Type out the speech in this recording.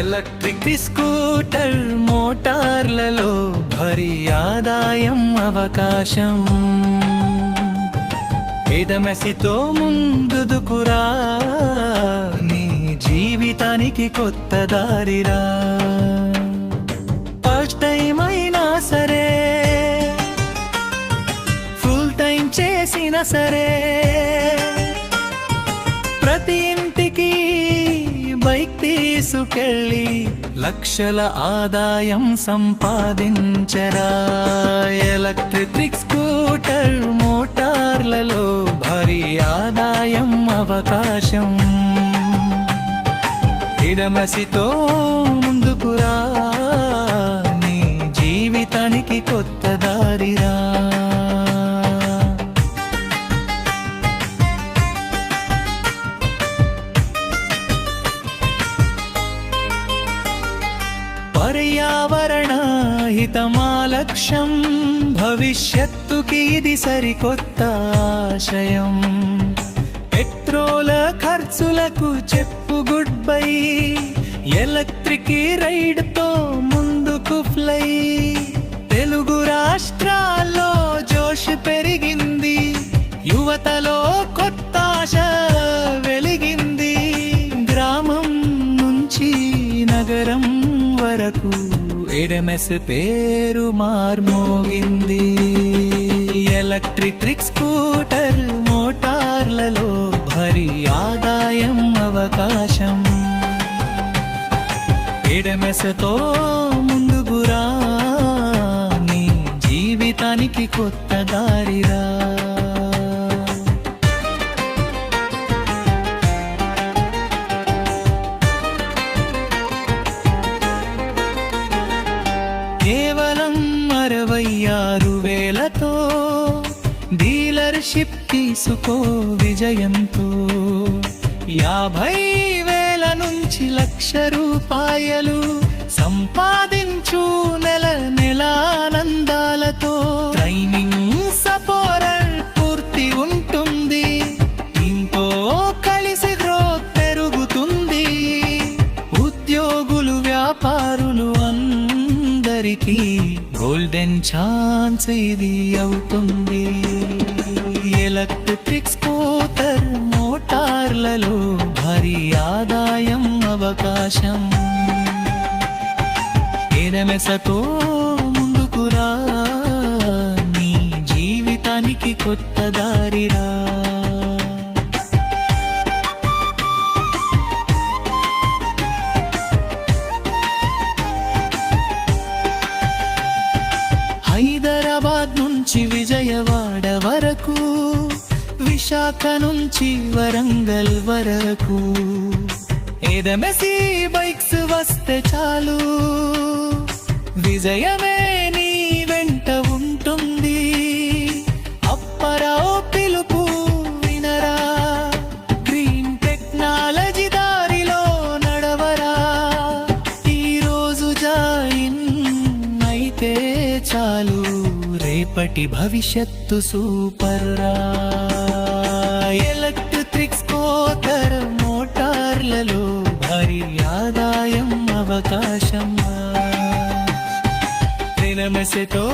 Electric scooter మోటార్లలో భారీ ఆదాయం అవకాశం. ఎడమెసితో ముందుకురా, నీ జీవితానికి కొత్త దారిరా. ఫస్ట్ టైం అయినా సరే, ఫుల్ టైం చేసినా సరే, ప్రతి ఇంటికి బైక్ తీసుకెళ్ళి లక్షల ఆదాయం సంపాదించరా. ఎలక్ట్రిక్ స్కూటర్ మోటార్లలో భారీ ఆదాయం అవకాశం. ఇడమసితో ముందుకురా, నీ జీవితానికి కొత్త దారిరా. పర్యావరణ హితమా లక్ష్యం, భవిష్యత్తుకి ఇది సరికొత్త ఆశయం. పెట్రోల్ ఖర్చులకు చెప్పు గుడ్ బై, ఎలక్ట్రిక్ రైడ్ తో ముందుకు ఫ్లై. తెలుగు రాష్ట్రాల్లో జోష్ పెరిగింది, యువతలో కొత్త ఆశ వెలిగింది. గ్రామం నుంచి నగరం వరకు ఎడమెస్ పేరు మార్మోగింది. ఎలక్ట్రిక్ స్కూటర్ మోటార్లలో భారీ ఆదాయం అవకాశం. ఎడమెస్తో ముందుకురా, నీ జీవితానికి కొత్త దారిరా. కేవలం 66,000తో డీలర్షిప్ తీసుకో విజయంతో. 50,000 నుంచి ₹1,00,000 సంపాదించు నెల నెల ఆనందాలతో. ట్రైనింగ్ సపోర్ట్ పూర్తి ఉంటుంది, ఇంకో కలిసి గ్రోత్ పెరుగుతుంది. ఉద్యోగులు వ్యాపారులు అందరికీ గోల్డెన్ ఛాన్స్ ఇది అవుతుంది. ఎలక్ట్రిక్ స్కూటర్ మోటార్లలో భారీ ఆదాయం అవకాశం. ఎడమెసతో ముందుకురా, నీ జీవితానికి కొత్త దారిరా. హైదరాబాద్ నుంచి విజయవాడ వరకు, విశాఖ నుంచి వరంగల్ వరకు, ఎడమెసి బైక్స్ వస్తే చాలు, విజయమే నీ వెంట ఉంటుంది. అప్పరావు పిలుపు వినరా, గ్రీన్ టెక్నాలజీ దారిలో నడవరా. ఈరోజు జాయిన్ అయితే చాలు, రేపటి భవిష్యత్తు సూపర్ రా. ఎలక్ట్రిక్ స్కూటర్ మోటార్లలో భారీ ఆదాయం అవకాశం. ఎడమెస్తో